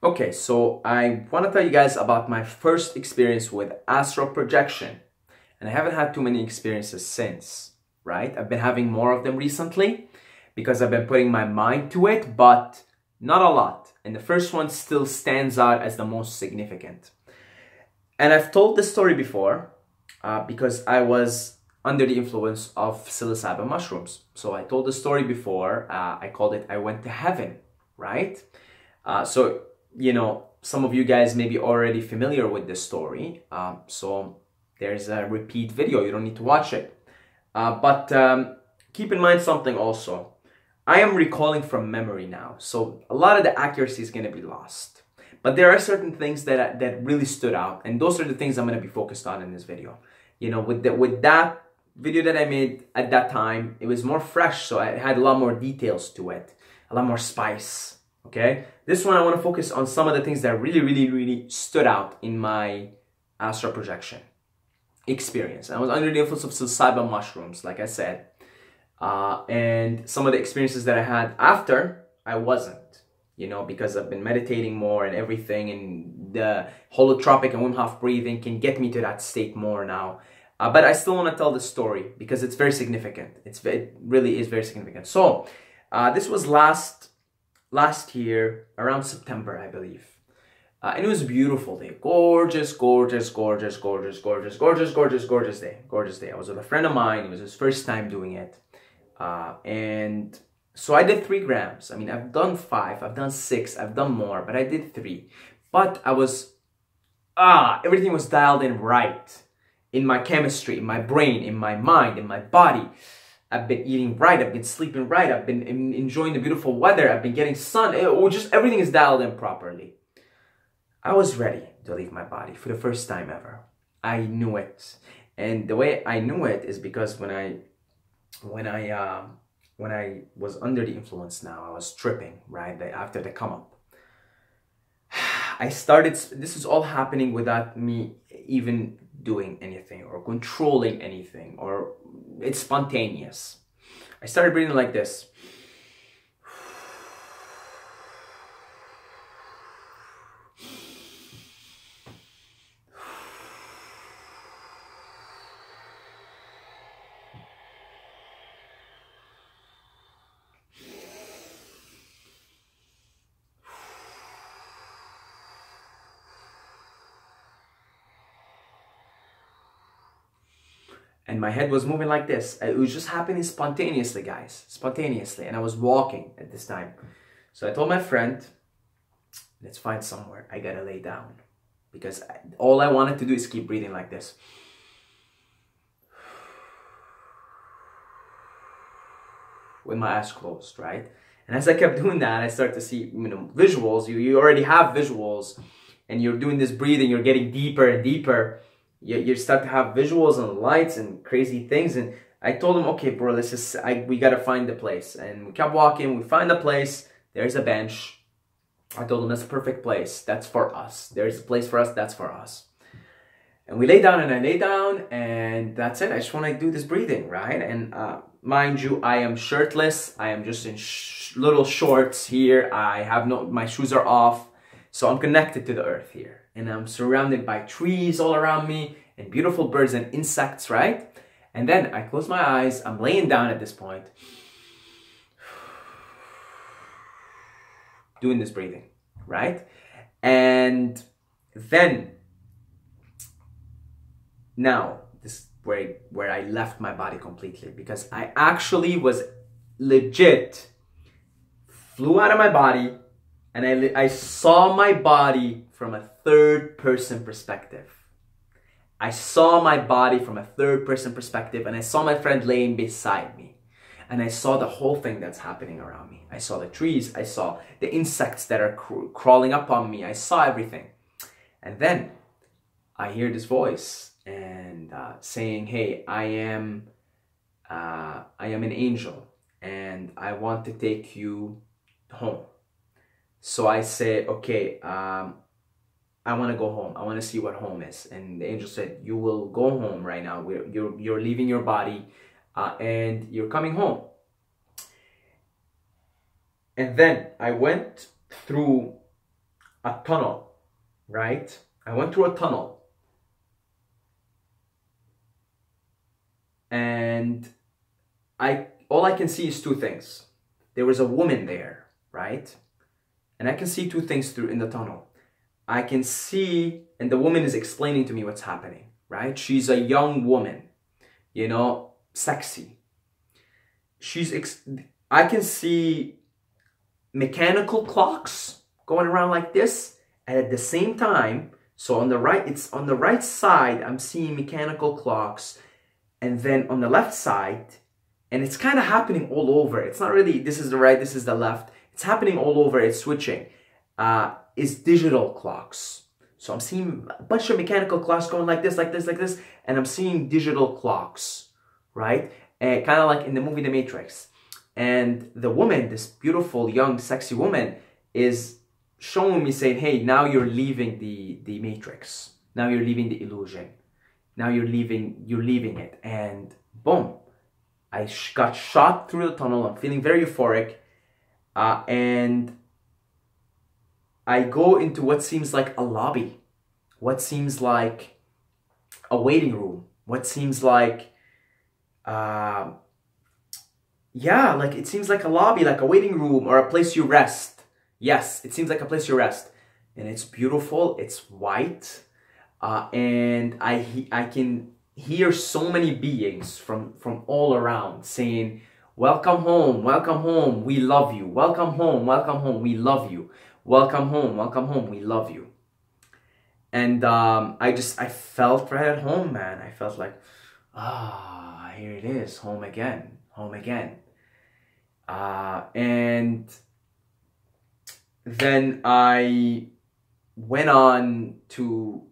Okay, so I want to tell you guys about my first experience with astral projection. And I haven't had too many experiences since, right? I've been having more of them recently because I've been putting my mind to it, but not a lot. And the first one still stands out as the most significant. And I've told this story before because I was under the influence of psilocybin mushrooms. So I told the story before. I called it I Went to Heaven, right? So, you know, some of you guys may be already familiar with this story. So there's a repeat video. You don't need to watch it. But keep in mind something also. I am recalling from memory now. So a lot of the accuracy is going to be lost. But there are certain things that really stood out. And those are the things I'm going to be focused on in this video. You know, with that video that I made at that time, it was more fresh. So I had a lot more details to it. A lot more spice. Okay? This one I want to focus on some of the things that really stood out in my astral projection experience. I was under the influence of psilocybin mushrooms, like I said. And some of the experiences that I had after, I wasn't. You know, because I've been meditating more and everything, and the holotropic and Wim Hof breathing can get me to that state more now. But I still want to tell this story because it's very significant. It really is very significant. So, this was last year, around September, I believe. And it was a beautiful day. Gorgeous day. Gorgeous day. I was with a friend of mine. It was his first time doing it. And so I did 3 grams. I mean, I've done 5, I've done 6, I've done more, but I did 3. But I was, everything was dialed in right. In my chemistry, in my brain, in my mind, in my body. I've been eating right, I've been sleeping right, I've been enjoying the beautiful weather, I've been getting sun. Just everything is dialed in properly. I was ready to leave my body for the first time ever. I knew it. And the way I knew it is because when I was under the influence now, I was tripping, right? After the come up. This is all happening without me even doing anything or controlling anything, or it's spontaneous. I started breathing like this. And my head was moving like this. It was just happening spontaneously, guys. Spontaneously. And I was walking at this time. So I told my friend, let's find somewhere. I gotta lay down. Because all I wanted to do is keep breathing like this. With my eyes closed, right? And as I kept doing that, I started to see, visuals. You already have visuals. And you're doing this breathing. You're getting deeper and deeper. You start to have visuals and lights and crazy things. And I told him, okay, bro, we got to find the place. And we kept walking. We find the place. There's a bench. I told him, that's a perfect place. That's for us. There's a place for us. That's for us. And we lay down and I lay down. And that's it. I just want to do this breathing, right? And mind you, I am shirtless. I am just in little shorts here. My shoes are off. So I'm connected to the earth here. And I'm surrounded by trees all around me and beautiful birds and insects, right? And then I close my eyes. I'm laying down at this point. Doing this breathing, right? And then, now, this is where I left my body completely. Because I actually was legit, flew out of my body. And I saw my body from a third-person perspective. I saw my body from a third-person perspective, and I saw my friend laying beside me. And I saw the whole thing that's happening around me. I saw the trees. I saw the insects that are crawling up on me. I saw everything. And then I hear this voice and saying, "Hey, I am an angel, and I want to take you home." So I say, okay, I want to go home. I want to see what home is. And the angel said, you will go home right now. You're leaving your body and you're coming home. And then I went through a tunnel, right? I went through a tunnel. And all I can see is two things. There was a woman there, right? And I can see two things through in the tunnel. I can see, and the woman is explaining to me what's happening, right? She's a young woman, you know, sexy. I can see mechanical clocks going around like this, and at the same time, so on the right, it's on the right side, I'm seeing mechanical clocks, and then on the left side, and it's kind of happening all over. It's not really, this is the right, this is the left. It's happening all over, it's switching. Is digital clocks. So I'm seeing a bunch of mechanical clocks going like this, like this, like this, and I'm seeing digital clocks, right? And kind of like in the movie The Matrix. And the woman, this beautiful, young, sexy woman, is showing me, saying, hey, now you're leaving the Matrix. Now you're leaving the illusion. Now you're leaving it. And boom, I got shot through the tunnel. I'm feeling very euphoric. And I go into what seems like a lobby, what seems like a waiting room, what seems like, yeah, like it seems like a lobby, like a waiting room or a place you rest. Yes, it seems like a place you rest. And it's beautiful, it's white, and I can hear so many beings from all around saying, welcome home, we love you. Welcome home, we love you. Welcome home, we love you. And I felt right at home, man. I felt like, here it is, home again. And then I went on to,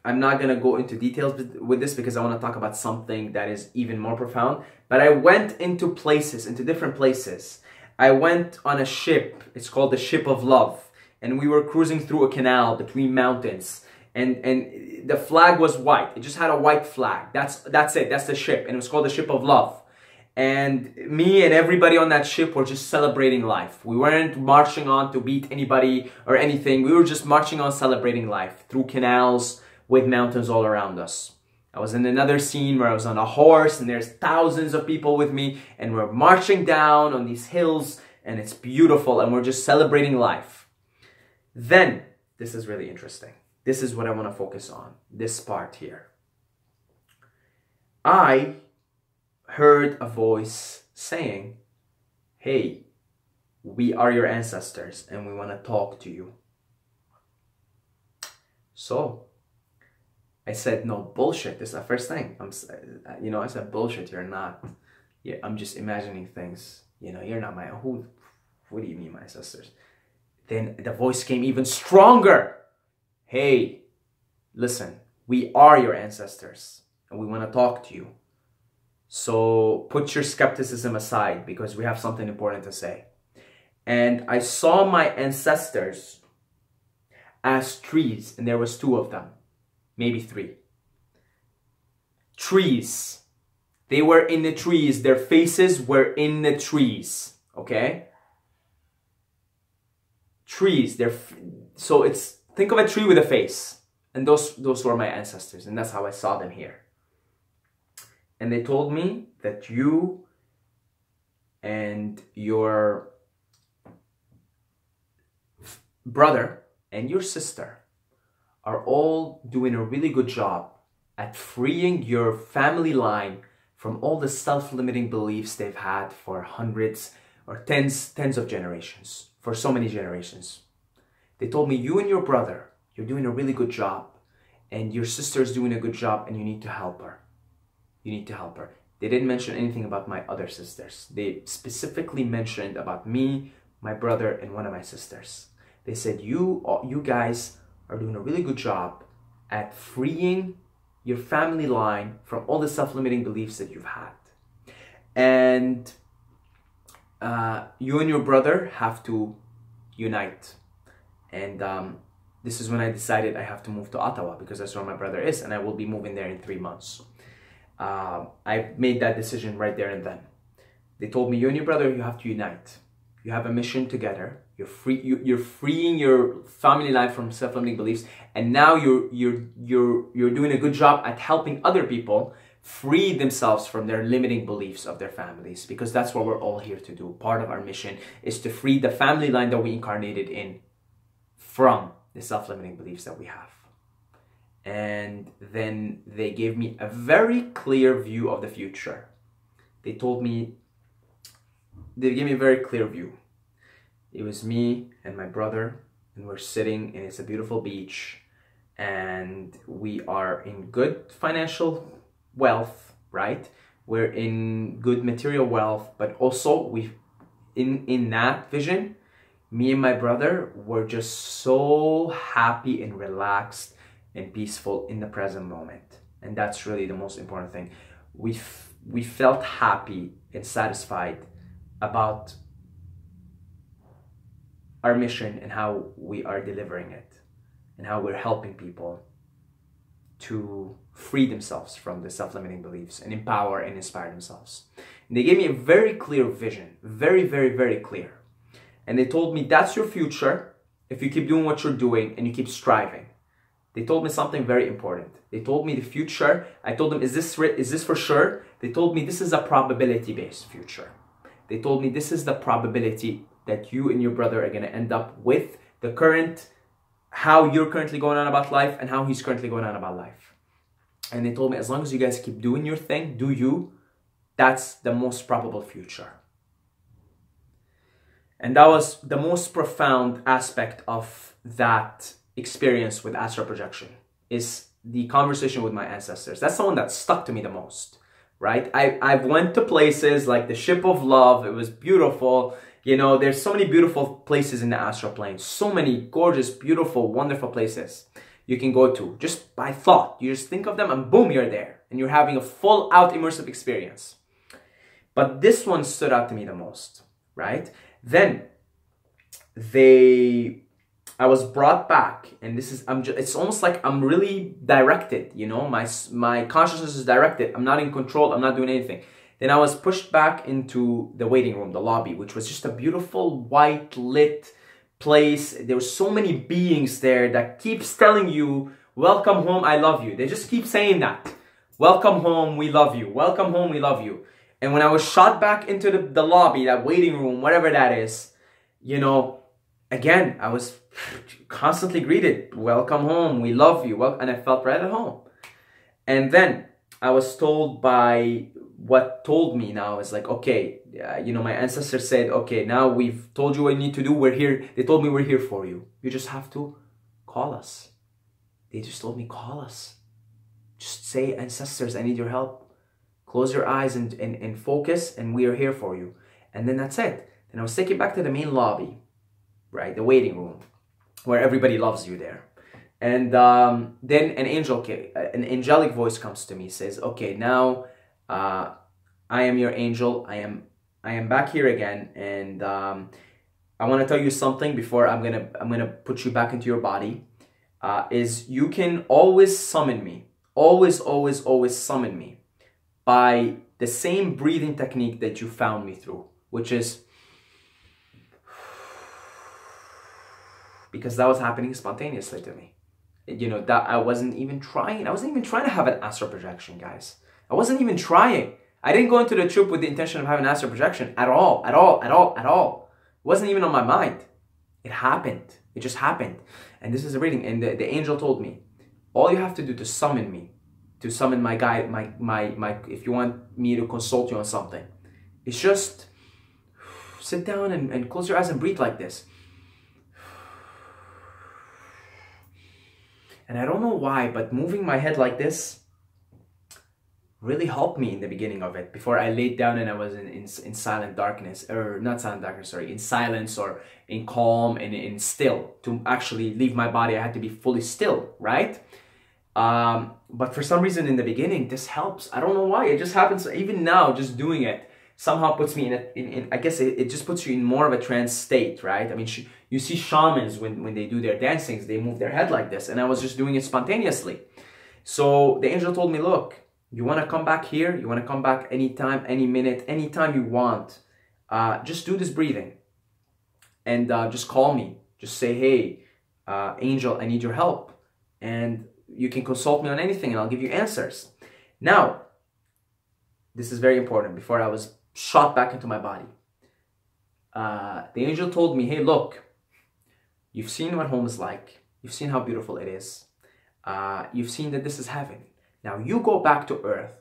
I'm not going to go into details with this because I want to talk about something that is even more profound. But I went into different places. I went on a ship, it's called the Ship of Love, and we were cruising through a canal between mountains, and the flag was white. It just had a white flag. That's it, that's the ship, and it was called the Ship of Love. And me and everybody on that ship were just celebrating life. We weren't marching on to beat anybody or anything. We were just marching on, celebrating life through canals with mountains all around us. I was in another scene where I was on a horse and there's thousands of people with me and we're marching down on these hills and it's beautiful and we're just celebrating life. Then, this is really interesting. This is what I want to focus on, this part here. I heard a voice saying, hey, we are your ancestors and we want to talk to you. So, I said, no, bullshit. This is the first thing. I said, bullshit, you're not. Yeah, I'm just imagining things. You're not my, what do you mean my sisters? Then the voice came even stronger. Hey, listen, we are your ancestors and we want to talk to you. So put your skepticism aside because we have something important to say. And I saw my ancestors as trees, and there was 2 of them. Maybe 3. Trees. They were in the trees. Their faces were in the trees. Okay? Trees. So think of a tree with a face. And those were my ancestors. And that's how I saw them here. And they told me that you and your brother and your sister are all doing a really good job at freeing your family line from all the self-limiting beliefs they've had for hundreds or tens of generations, for so many generations. They told me, you and your brother, you're doing a really good job, and your sister's doing a good job, and you need to help her. You need to help her. They didn't mention anything about my other sisters. They specifically mentioned about me, my brother, and one of my sisters. They said, you guys are doing a really good job at freeing your family line from all the self-limiting beliefs that you've had. And you and your brother have to unite. And this is when I decided I have to move to Ottawa because that's where my brother is and I will be moving there in 3 months. I made that decision right there and then. They told me, you and your brother, you have to unite. You have a mission together. You're freeing your family life from self-limiting beliefs, and now you're doing a good job at helping other people free themselves from their limiting beliefs of their families, because that's what we're all here to do. Part of our mission is to free the family line that we incarnated in from the self-limiting beliefs that we have. And then they gave me a very clear view of the future. They gave me a very clear view. It was me and my brother, and we're sitting, and it's a beautiful beach, and we are in good financial wealth, right? We're in good material wealth, but also in that vision, me and my brother were just so happy and relaxed and peaceful in the present moment. And that's really the most important thing. We felt happy and satisfied about our mission and how we are delivering it and how we're helping people to free themselves from the self-limiting beliefs and empower and inspire themselves. And they gave me a very clear vision, very, very, very clear. And they told me, that's your future if you keep doing what you're doing and you keep striving. They told me something very important. They told me the future. I told them, is this for sure? They told me this is a probability-based future. They told me this is the probability that you and your brother are going to end up with the current, how you're currently going on about life and how he's currently going on about life. And they told me, as long as you guys keep doing your thing, do you, that's the most probable future. And that was the most profound aspect of that experience with astral projection, is the conversation with my ancestors. That's the one that stuck to me the most, right? I've went to places like the Ship of Love. It was beautiful. You know, there's so many beautiful places in the astral plane. So many gorgeous, beautiful, wonderful places you can go to just by thought. You just think of them and boom, you're there. And you're having a full out immersive experience. But this one stood out to me the most, right? Then I was brought back, and this is, it's almost like I'm really directed, you know, my consciousness is directed. I'm not in control. I'm not doing anything. Then I was pushed back into the waiting room, the lobby, which was just a beautiful white lit place. There were so many beings there that keeps telling you, welcome home, I love you. They just keep saying that. Welcome home, we love you. Welcome home, we love you. And when I was shot back into the lobby, that waiting room, whatever that is, you know, again, I was constantly greeted, welcome home, we love you. And I felt right at home. And then I was told by what told me now is like, okay, you know, my ancestors said, okay, now we've told you what you need to do. We're here. They told me we're here for you. You just have to call us. They just told me, call us. Just say, ancestors, I need your help. Close your eyes and focus, and we are here for you. And then that's it. Then I was taken back to the main lobby, right? The waiting room, where everybody loves you there. And then an angelic voice comes to me, says, okay, now I am your angel. I am back here again, and I want to tell you something before I'm gonna put you back into your body. Is you can always summon me, always summon me by the same breathing technique that you found me through, which is, because that was happening spontaneously to me. You know, that I wasn't even trying to have an astral projection, guys. I wasn't even trying. I didn't go into the trip with the intention of having an astral projection at all. It wasn't even on my mind. It happened. It just happened. And this is a reading. And the angel told me, all you have to do to summon me, to summon my guide, if you want me to consult you on something, is just sit down and close your eyes and breathe like this. And I don't know why, but moving my head like this really helped me in the beginning of it, before I laid down and I was in silent darkness, or not silent darkness, sorry, in silence or in calm and in still. To actually leave my body, I had to be fully still, right? But for some reason in the beginning, this helps. I don't know why, it just happens. Even now, just doing it somehow puts me in I guess it just puts you in more of a trance state, right? I mean, you see shamans when they do their dancings, they move their head like this, and I was just doing it spontaneously. So the angel told me, look, you want to come back here? You want to come back anytime, any minute, anytime you want. Just do this breathing. and just call me. Just say, hey, Angel, I need your help. And you can consult me on anything and I'll give you answers. Now, this is very important. Before I was shot back into my body, the angel told me, hey, look, you've seen what home is like. You've seen how beautiful it is. You've seen that this is heaven. Now you go back to earth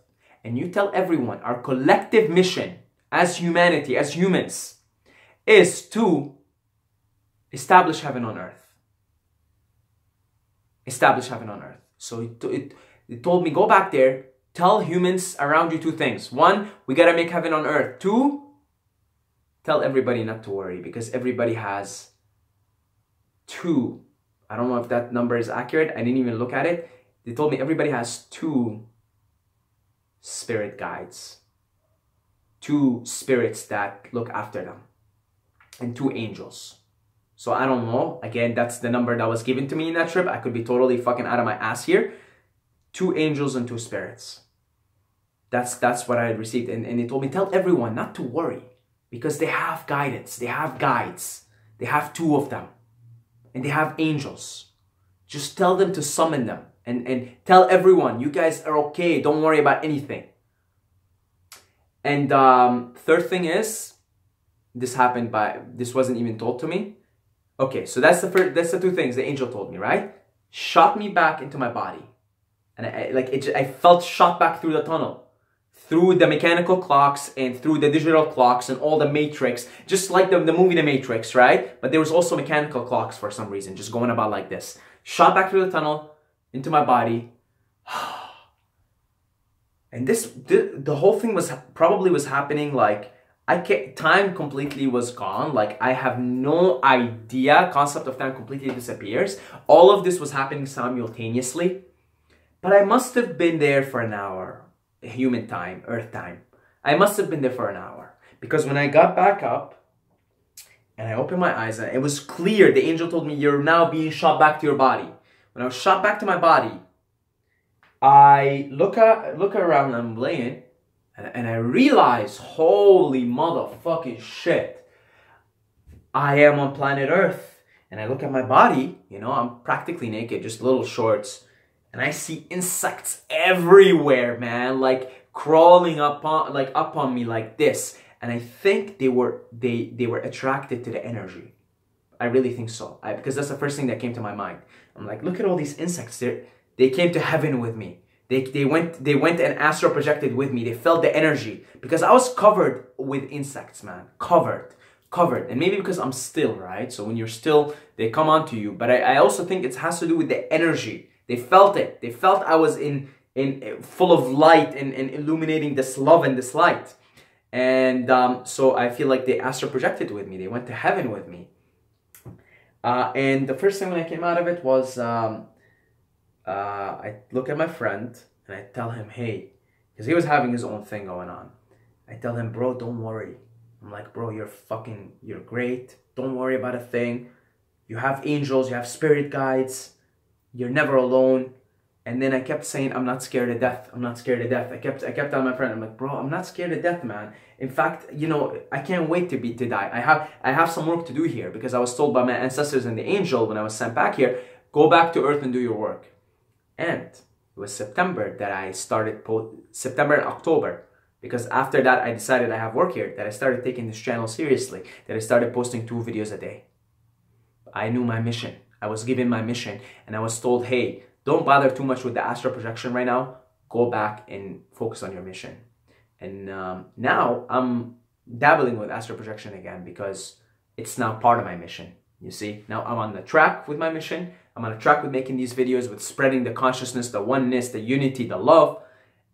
and you tell everyone our collective mission as humanity, as humans, is to establish heaven on earth. Establish heaven on earth. So it told me, go back there, tell humans around you two things. One, we gotta make heaven on earth. Two, tell everybody not to worry, because everybody has two. I don't know if that number is accurate. I didn't even look at it. They told me everybody has two spirit guides. Two spirits that look after them. And two angels. So I don't know. Again, that's the number that was given to me in that trip. I could be totally fucking out of my ass here. Two angels and two spirits. That's what I had received. And they told me, tell everyone not to worry. Because they have guidance. They have guides. They have two of them. And they have angels. Just tell them to summon them. And tell everyone, you guys are okay. Don't worry about anything. And third thing is, this wasn't even told to me. Okay, so that's the two things the angel told me, right? Shot me back into my body. And I felt shot back through the tunnel. Through the mechanical clocks and through the digital clocks and all the matrix. Just like the movie The Matrix, right? But there was also mechanical clocks for some reason, just going about like this. Shot back through the tunnel, into my body. And the whole thing was happening like, time completely was gone. Like, I have no idea. Concept of time completely disappears. All of this was happening simultaneously. But I must have been there for an hour. Human time, earth time. I must have been there for an hour. Because when I got back up and I opened my eyes, it was clear. The angel told me, you're now being shot back to your body. When I was shot back to my body, I look around and I'm laying, and I realize, holy motherfucking shit, I am on planet Earth. And I look at my body, you know, I'm practically naked, just little shorts, and I see insects everywhere, man, like crawling up on me like this. And I think they were attracted to the energy. I really think so, because that's the first thing that came to my mind. I'm like, look at all these insects. They came to heaven with me. They went and astral projected with me. They felt the energy because I was covered with insects, man. Covered. And maybe because I'm still, right? So when you're still, they come onto you. But I also think it has to do with the energy. They felt it. They felt I was in full of light and illuminating this love and this light. And so I feel like they astral projected with me. They went to heaven with me. And the first thing when I came out of it was, I look at my friend and I tell him, hey, because he was having his own thing going on. I tell him, bro, don't worry. I'm like, bro, you're great. Don't worry about a thing. You have angels, you have spirit guides. You're never alone. And then I kept saying, I'm not scared of death. I'm not scared of death. I kept telling my friend, I'm like, bro, I'm not scared of death, man. In fact, you know, I can't wait to die. I have some work to do here because I was told by my ancestors and the angel when I was sent back here, go back to earth and do your work. And it was September that I started, September and October. Because after that, I decided I have work here, that I started taking this channel seriously, that I started posting 2 videos a day. I knew my mission. I was given my mission and I was told, hey, don't bother too much with the astral projection right now. Go back and focus on your mission. And now I'm dabbling with astral projection again because it's now part of my mission. You see, now I'm on the track with my mission. I'm on a track with making these videos, with spreading the consciousness, the oneness, the unity, the love.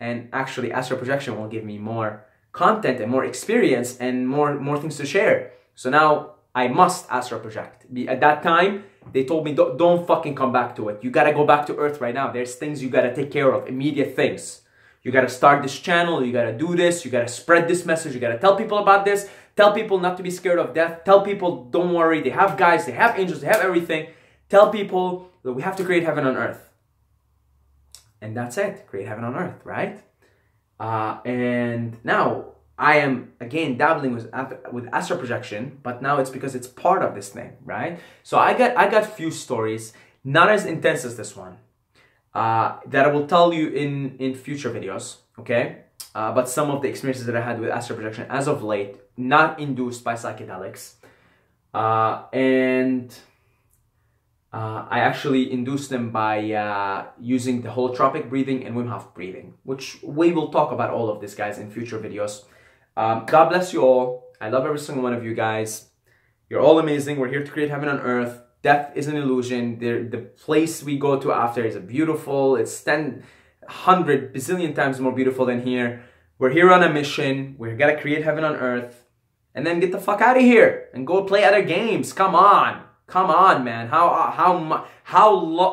And actually, astral projection will give me more content and more experience and more things to share. So now I must astral project. At that time, they told me, don't fucking come back to it. You gotta go back to earth right now. There's things you gotta take care of, immediate things. You gotta start this channel, you gotta do this, you gotta spread this message, you gotta tell people about this, tell people not to be scared of death, tell people don't worry, they have guides, they have angels, they have everything. Tell people that we have to create heaven on earth. And that's it, create heaven on earth, right? And now, I am again dabbling with astral projection, but now it's because it's part of this thing, right? So I got few stories, not as intense as this one, that I will tell you in future videos, okay? But some of the experiences that I had with astral projection as of late, not induced by psychedelics, I actually induced them by using the holotropic breathing and Wim Hof breathing, which we will talk about all of this, guys, in future videos. God bless you all. I love every single one of you guys. You're all amazing. We're here to create heaven on earth. Death is an illusion. The place we go to after is beautiful. It's 100 bazillion times more beautiful than here. We're here on a mission. We're gonna create heaven on earth. And then get the fuck out of here and go play other games. Come on. Come on, man.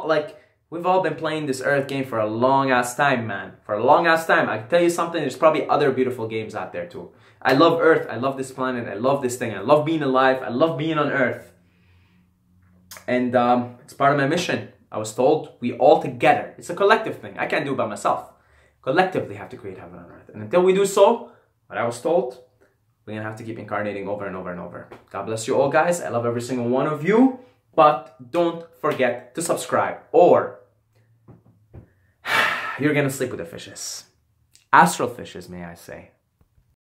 Like, we've all been playing this Earth game for a long ass time, man. For a long ass time. I can tell you something, there's probably other beautiful games out there too. I love Earth. I love this planet. I love this thing. I love being alive. I love being on Earth. And it's part of my mission. I was told we all together. It's a collective thing. I can't do it by myself. Collectively have to create heaven on Earth. And until we do so, what I was told, we're gonna have to keep incarnating over and over and over. God bless you all, guys. I love every single one of you. But don't forget to subscribe, or you're gonna sleep with the fishes. Astral fishes, may I say.